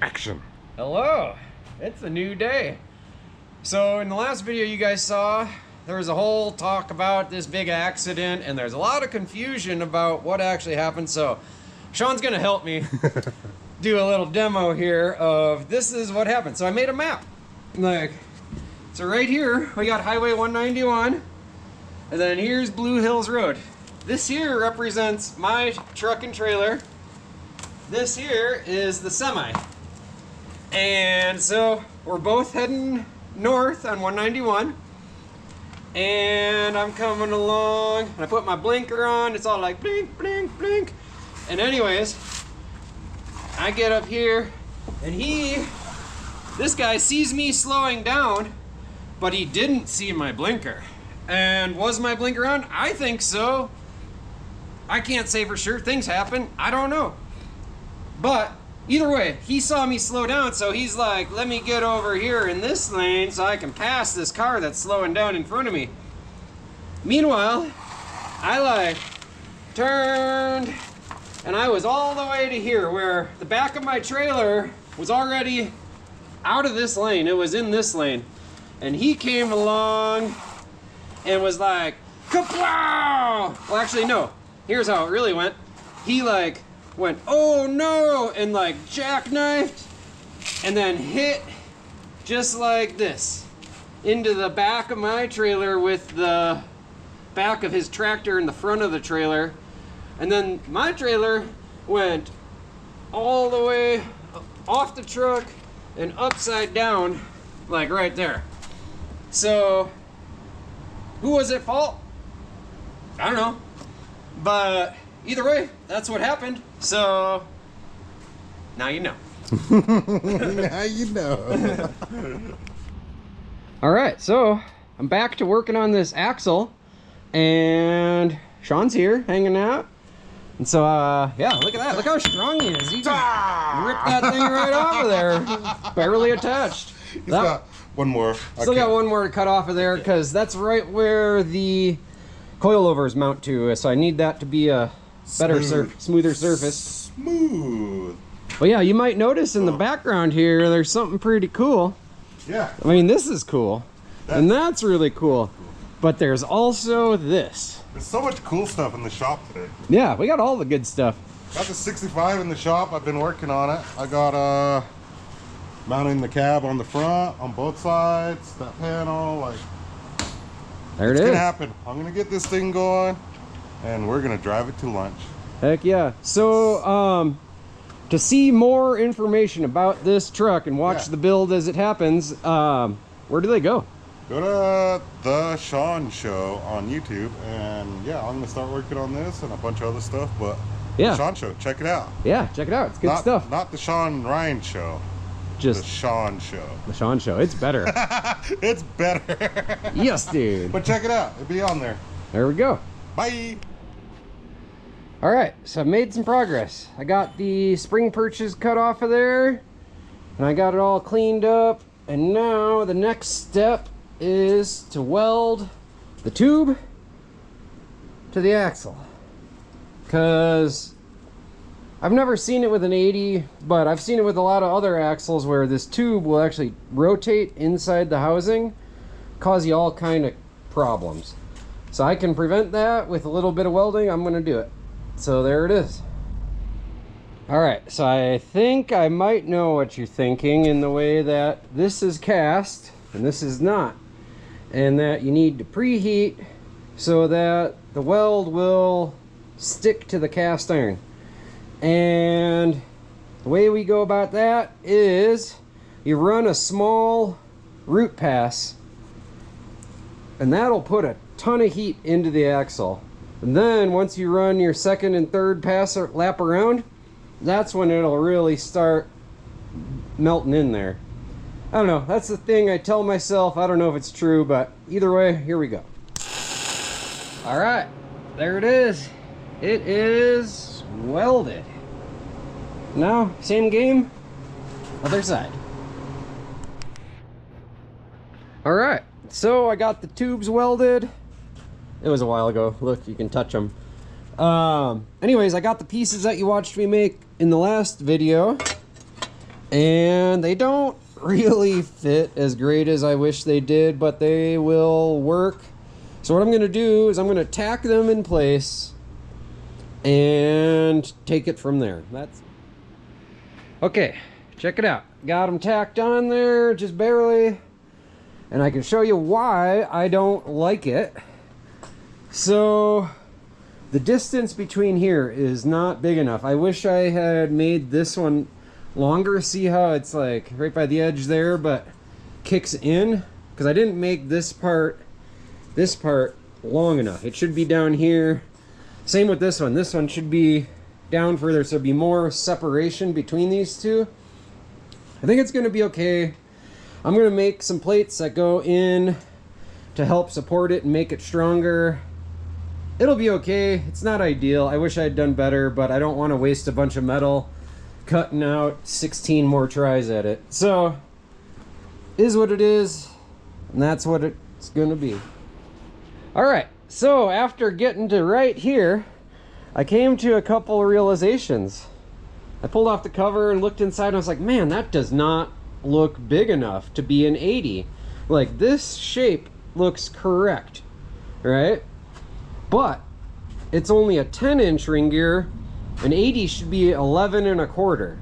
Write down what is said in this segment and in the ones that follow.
Action. Hello, it's a new day. So in the last video you guys saw, there was a whole talk about this big accident and there's a lot of confusion about what actually happened. So Sean's gonna help me do a little demo here of this is what happened. So I made a map. So right here we got Highway 191 and then here's Blue Hills Road. This here represents my truck and trailer. This here is the semi. And so we're both heading north on 191 and I'm coming along and I put my blinker on. It's all like blink, blink, blink. And anyways, I get up here and this guy sees me slowing down, but he didn't see my blinker. And was my blinker on? I think so. I can't say for sure. Things happen. I don't know. But either way, he saw me slow down, so he's like, let me get over here in this lane so I can pass this car that's slowing down in front of me. Meanwhile, I turned and I was all the way to here where the back of my trailer was already out of this lane. It was in this lane. And he came along and was like, kaplow! Well, actually, no. Here's how it really went. He went, oh no, and jackknifed and then hit just like this into the back of my trailer with the back of his tractor in the front of the trailer. And then my trailer went all the way off the truck and upside down, like right there. So who was at fault? I don't know, but either way, that's what happened. So now you know. Now you know. All right, so I'm back to working on this axle and Sean's here hanging out. And so, yeah, look at that. Look how strong he is. He just ripped that thing right off of there. Barely attached. He's got one more. Still got one more to cut off of there because that's right where the coilovers mount to. So I need that to be a better, smoother surface. Smooth. Well, yeah, you might notice in the background here, there's something pretty cool. Yeah. I mean, this is cool. And that's really cool. But there's also this. There's so much cool stuff in the shop today. Yeah, we got all the good stuff. Got the 65 in the shop. I've been working on it. I got mounting the cab on the front, on both sides, that panel, there it is. It's gonna happen. I'm gonna get this thing going and we're gonna drive it to lunch. Heck yeah. So to see more information about this truck and watch the build as it happens, where do they go? Go to the Sean Show on YouTube, and yeah, I'm gonna start working on this and a bunch of other stuff, but yeah, the Sean Show, check it out. Yeah, check it out. It's good stuff. Not the Sean Ryan Show, just the Sean Show. The Sean Show. It's better. It's better. Yes, dude. But check it out. It'll be on there. There we go. Bye. All right, so I made some progress. I got the spring perches cut off of there, and I got it all cleaned up. And now the next step is to weld the tube to the axle. Because I've never seen it with an 80, but I've seen it with a lot of other axles where this tube will actually rotate inside the housing, cause you all kind of problems. So I can prevent that with a little bit of welding. I'm going to do it. So there it is. All right, so I think I might know what you're thinking in the way that this is cast and this is not, and that you need to preheat so that the weld will stick to the cast iron. And the way we go about that is you run a small root pass and that'll put a ton of heat into the axle. And then once you run your second and third pass or lap around, that's when it'll really start melting in there. I don't know, that's the thing I tell myself. I don't know if it's true, but either way, here we go. All right, there it is. It is welded. Now, same game, other side. All right, so I got the tubes welded. It was a while ago. Look, you can touch them. Anyways, I got the pieces that you watched me make in the last video. And they don't really fit as great as I wish they did, but they will work. So what I'm gonna do is I'm gonna tack them in place and take it from there. That's okay. Check it out. Got them tacked on there, just barely. And I can show you why I don't like it. So the distance between here is not big enough. I wish I had made this one longer. See how it's like right by the edge there, but kicks in? Because I didn't make this part long enough. It should be down here. Same with this one. This one should be down further, so there'll be more separation between these two. I think it's going to be okay. I'm going to make some plates that go in to help support it and make it stronger. It'll be okay. It's not ideal. I wish I'd done better, but I don't want to waste a bunch of metal cutting out 16 more tries at it. So, is what it is, and that's what it's going to be. Alright, so after getting to right here, I came to a couple of realizations. I pulled off the cover and looked inside and I was like, man, that does not look big enough to be an 80. Like, this shape looks correct, right? But it's only a 10-inch ring gear. An 80 should be 11 1/4.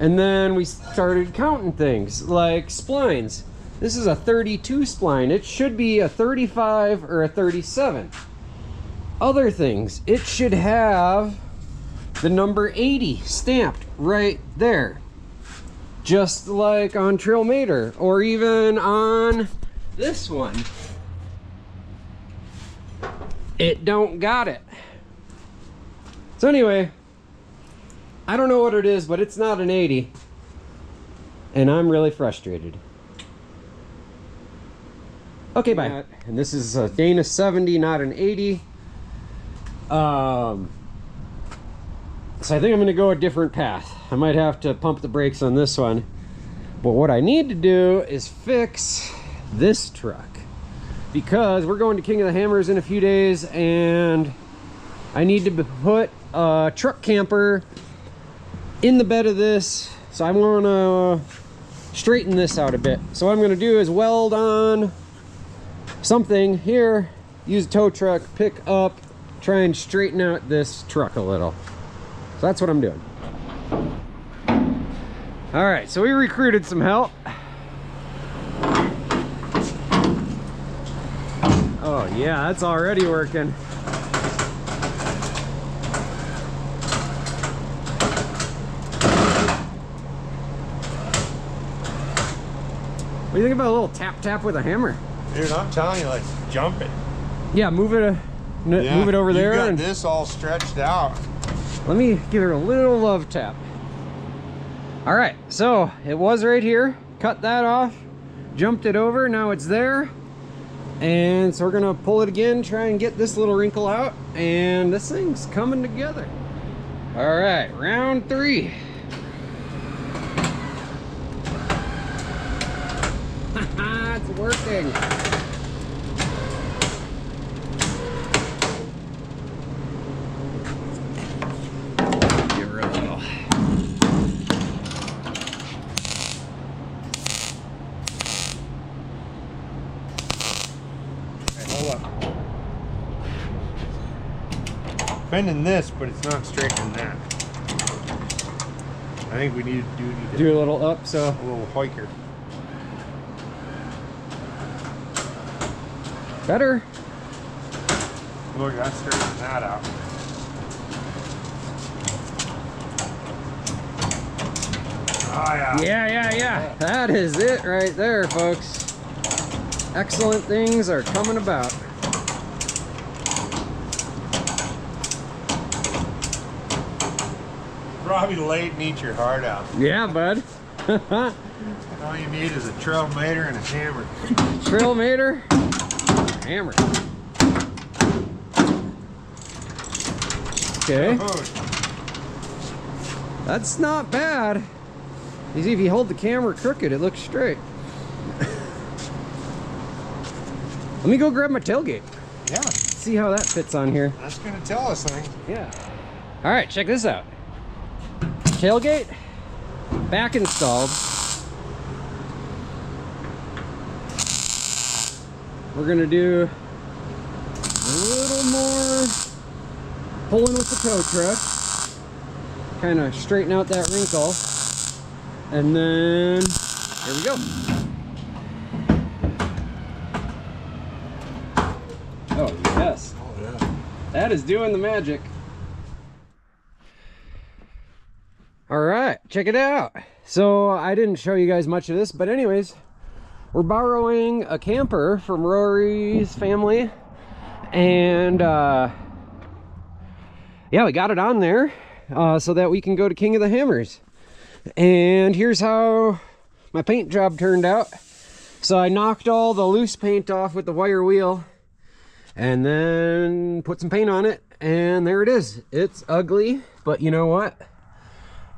And then we started counting things like splines. This is a 32 spline. It should be a 35 or a 37. Other things, it should have the number 80 stamped right there. Just like on Trailmator, or even on this one. It don't got it. So anyway, I don't know what it is, but it's not an 80. And I'm really frustrated. Okay, bye. And this is a Dana 70, not an 80. So I think I'm going to go a different path. I might have to pump the brakes on this one. But what I need to do is fix this truck. Because we're going to King of the Hammers in a few days, and I need to put a truck camper in the bed of this. So I want to straighten this out a bit. So what I'm going to do is weld on something here, use a tow truck, pick up, try and straighten out this truck a little. So that's what I'm doing. All right, so we recruited some help. Oh yeah, that's already working. What do you think about a little tap tap with a hammer? Dude, I'm telling you, let's jump it. Yeah, move it move it over there. You got and this all stretched out. let me give her a little love tap. All right, so it was right here. Cut that off, jumped it over, now it's there. And so we're gonna pull it again, try and get this little wrinkle out, and this thing's coming together. All right, round 3. It's working. Give her a little. Okay, hold up. Bending this, but it's not straightening that. I think we need to Do a little up, so. a little hiker. Better. Look, that's straightening that out. Oh yeah. Yeah. That is it right there, folks. Excellent things are coming about. Probably late and eat your heart out. Yeah, bud. All you need is a Trailmator and a hammer. Trailmator, hammer. Okay, Oh, that's not bad. You see, if you hold the camera crooked, it looks straight. Let me go grab my tailgate. yeah, See how that fits on here. that's gonna tell us things. Yeah. All right, check this out. Tailgate. back installed. We're gonna do a little more pulling with the tow truck, kind of straighten out that wrinkle, and then here we go. Oh yes. Oh yeah. That is doing the magic. All right, check it out. So I didn't show you guys much of this, but anyways, we're borrowing a camper from Rory's family, and yeah, we got it on there so that we can go to King of the Hammers. And here's how my paint job turned out. So I knocked all the loose paint off with the wire wheel and then put some paint on it, and there it is. It's ugly, but you know what?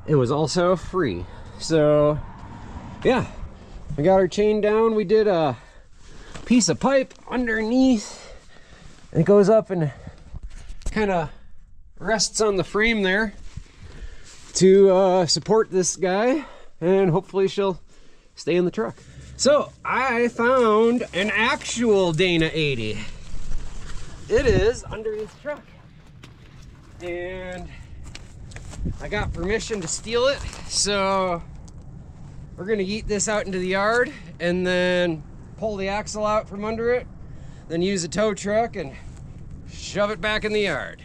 It was also free. So yeah, we got our chain down. We did a piece of pipe underneath. It goes up and kind of rests on the frame there to support this guy, and hopefully she'll stay in the truck. So I found an actual Dana 80. It is under this truck, and I got permission to steal it, so we're gonna yeet this out into the yard and then pull the axle out from under it, then use a tow truck and shove it back in the yard.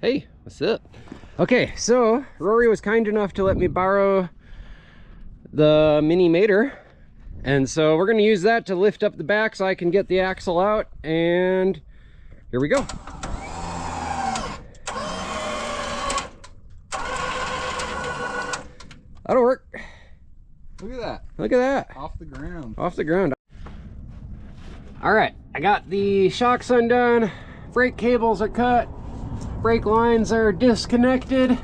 Hey, what's up? Okay, so Rory was kind enough to let me borrow the mini mater, and so we're gonna use that to lift up the back so I can get the axle out, and here we go. That'll work. Look at that. Look at that. Off the ground. Off the ground. All right, I got the shocks undone. Brake cables are cut. Brake lines are disconnected.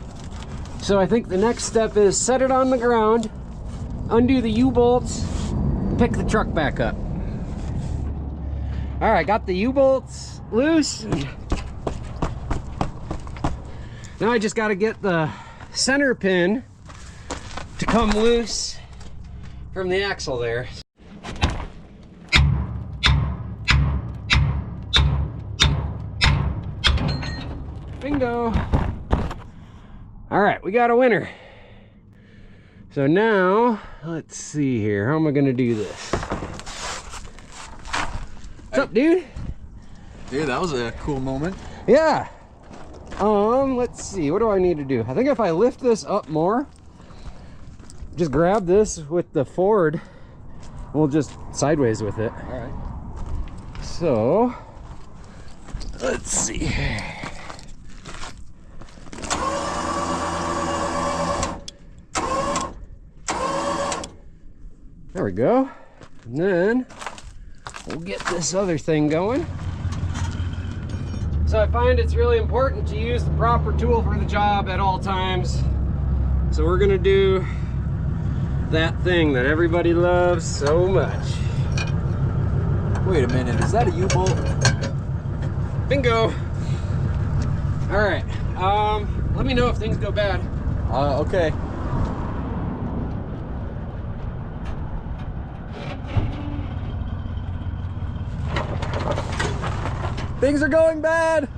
So I think the next step is set it on the ground, undo the U-bolts, pick the truck back up. All right, got the U-bolts loose. Now I just got to get the center pin to come loose from the axle there. Bingo. All right, we got a winner. So now, let's see here. How am I gonna do this? What's up, dude? Dude, that was a cool moment. Yeah. Let's see, what do I need to do? I think if I lift this up more, just grab this with the Ford, we'll just sideways with it. All right. So, let's see. There we go. And then we'll get this other thing going. So I find it's really important to use the proper tool for the job at all times. So we're gonna do that thing that everybody loves so much. Wait a minute, is that a U-bolt? Bingo. All right, let me know if things go bad. Okay. Things are going bad.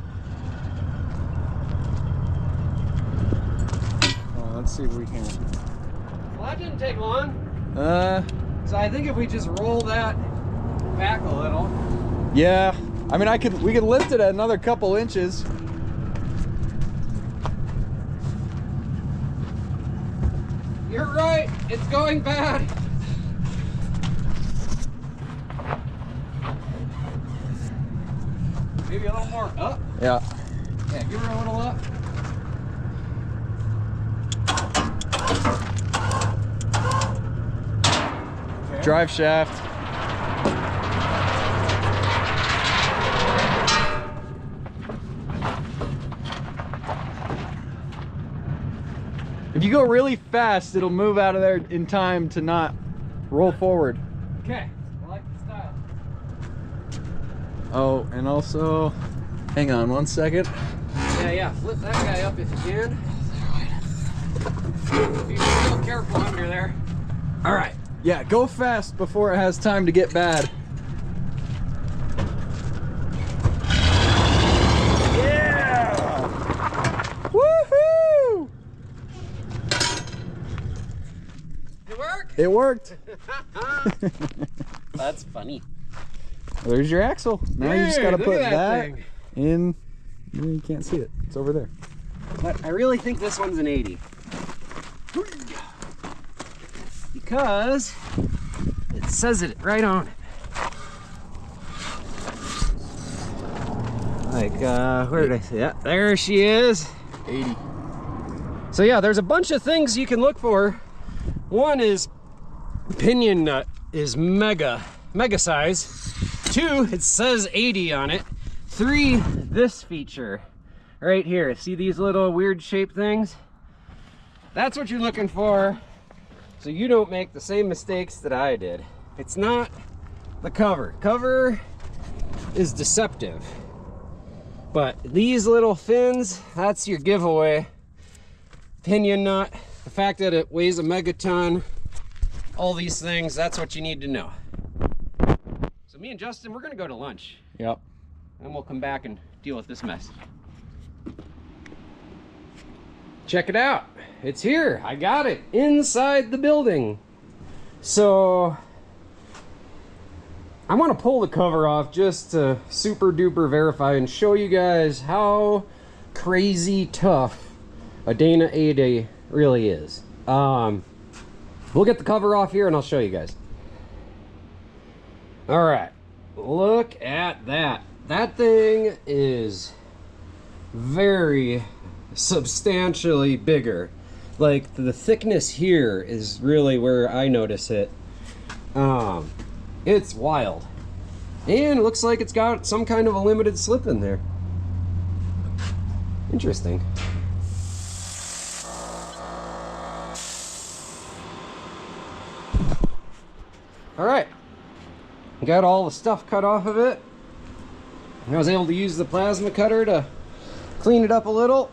Oh, let's see if we can. Well, that didn't take long. So I think if we just roll that back a little. yeah. I mean, we could lift it another couple inches. You're right, it's going bad. Maybe a little more up. Yeah. Yeah, give her a little up. Okay. Drive shaft. If you go really fast, it'll move out of there in time to not roll forward. Okay, I like the style. Oh, and also, hang on one second. Yeah, flip that guy up if you can. Be real careful under there. All right. Yeah, go fast before it has time to get bad. Yeah! Woohoo! It worked? It worked. That's funny. There's your axle. Now you just got to Dude, put look at that thing. in. You can't see it. It's over there. But I really think this one's an 80. Because it says it right on it. Like, where did I see that? There she is. 80. So yeah, there's a bunch of things you can look for. One is pinion nut is mega size. 2, it says 80 on it. 3, this feature right here. See these little weird shaped things? That's what you're looking for, so you don't make the same mistakes that I did. It's not the cover. Cover is deceptive. But these little fins, that's your giveaway. Pinion nut, the fact that it weighs a megaton, all these things, that's what you need to know. So me and Justin, we're gonna go to lunch. Yep. And we'll come back and deal with this mess. Check it out. It's here. I got it inside the building. So I want to pull the cover off just to super duper verify and show you guys how crazy tough a Dana 80 really is. We'll get the cover off here and I'll show you guys. All right, look at that. That thing is very substantially bigger. Like the thickness here is really where I notice it. It's wild. And it looks like it's got some kind of a limited slip in there. Interesting. All right, got all the stuff cut off of it. I was able to use the plasma cutter to clean it up a little.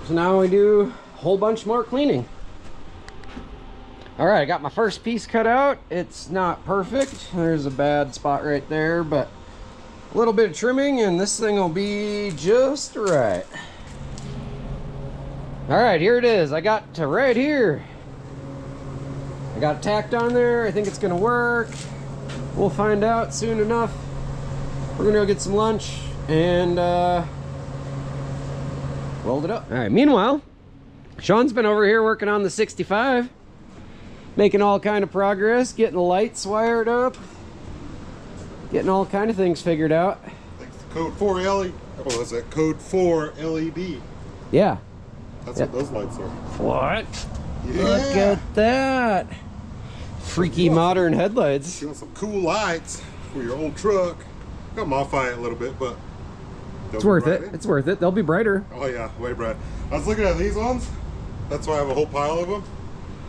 So now we do a whole bunch more cleaning. All right, I got my first piece cut out. It's not perfect. There's a bad spot right there, but a little bit of trimming and this thing will be just right. All right, here it is. I got to right here. I got it tacked on there. I think it's gonna work. We'll find out soon enough. We're gonna go get some lunch and weld it up. All right, meanwhile, Sean's been over here working on the 65, making all kind of progress, getting the lights wired up, getting all kind of things figured out. Thanks to code 4 LED. Oh, is that code 4 LED? Yeah. That's what those lights are. What? Yeah. Look at that. Freaky modern headlights. You want some cool lights for your old truck? Gotta modify it a little bit, but It's worth it. It's worth it. They'll be brighter. Oh yeah, way bright. I was looking at these ones. That's why I have a whole pile of them.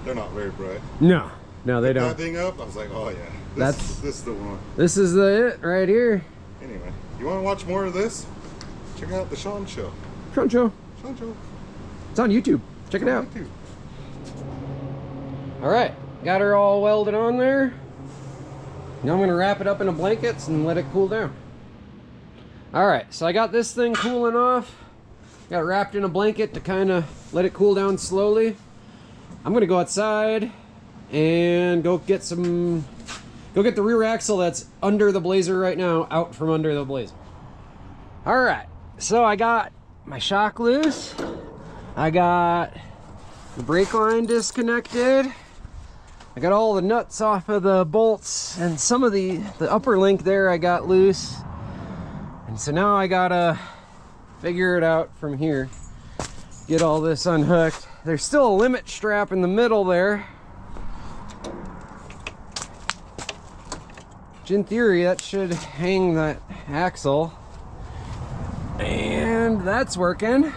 They're not very bright. No, they That don't. thing up, I was like, oh yeah, this is the one. This is it right here. Anyway, you want to watch more of this? Check out the Sean Show. Sean Show. Sean Show. It's on YouTube. Check it out. YouTube. All right, got her all welded on there. Now I'm gonna wrap it up in a blankets and let it cool down. All right, so I got this thing cooling off. Got it wrapped in a blanket to kind of let it cool down slowly. I'm gonna go outside and go get the rear axle that's under the Blazer right now out from under the Blazer. All right, so I got my shock loose. I got the brake line disconnected. I got all the nuts off of the bolts and some of the upper link there I got loose. And so now I gotta figure it out from here. Get all this unhooked. There's still a limit strap in the middle there. Which in theory, that should hang that axle. And that's working.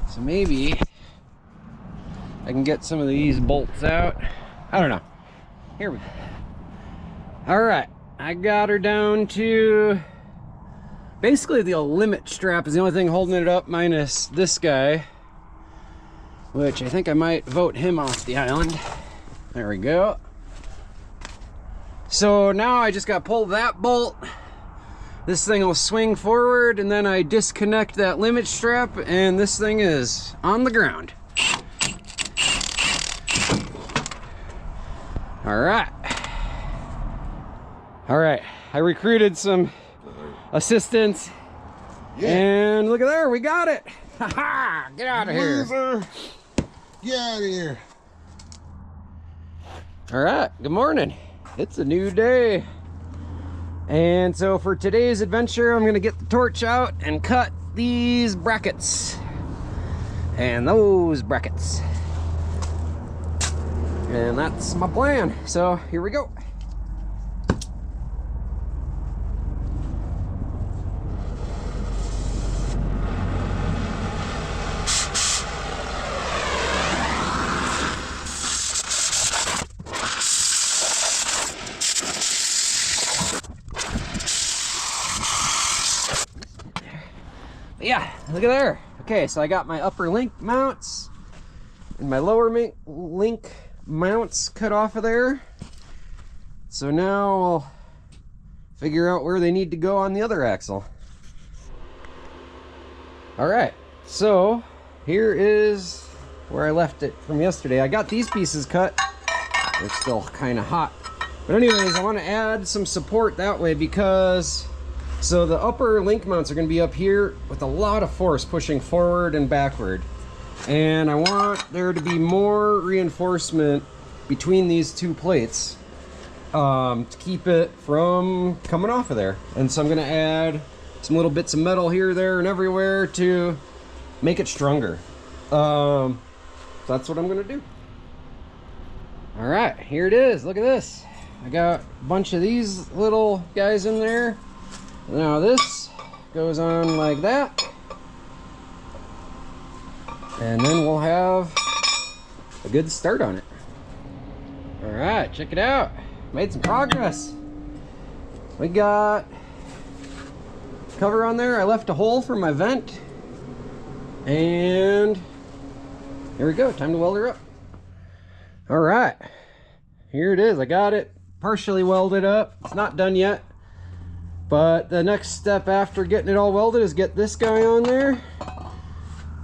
So maybe I can get some of these bolts out. I don't know. Here we go. All right, I got her down to basically the limit strap is the only thing holding it up minus this guy. which I think I might vote him off the island. There we go. So now I just got to pull that bolt. This thing will swing forward, and then I disconnect that limit strap, and this thing is on the ground. All right. All right, I recruited some assistants, and look at there, we got it. Ha! Get out of here. Loser. Get out of here. All right, good morning. It's a new day. And so for today's adventure, I'm gonna get the torch out and cut these brackets and those brackets. And that's my plan. So here we go. Yeah, look at there. Okay, so I got my upper link mounts and my lower link mounts cut off of there. So now I'll figure out where they need to go on the other axle. All right, so here is where I left it from yesterday. I got these pieces cut. They're still kind of hot. But anyways, I want to add some support that way because so the upper link mounts are going to be up here with a lot of force pushing forward and backward. And I want there to be more reinforcement between these two plates to keep it from coming off of there. And so I'm going to add some little bits of metal here, there, and everywhere to make it stronger. So that's what I'm going to do. All right, here it is. Look at this. I got a bunch of these little guys in there. Now this goes on like that, and then we'll have a good start on it. All right, check it out. Made some progress. We got cover on there. I left a hole for my vent, and here we go. Time to weld her up. All right, here it is. I got it partially welded up. It's not done yet. But the next step after getting it all welded is get this guy on there,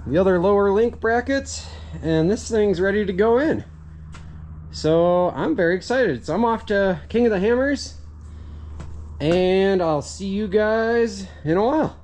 the other lower link brackets, and this thing's ready to go in. So I'm very excited. So I'm off to King of the Hammers, and I'll see you guys in a while.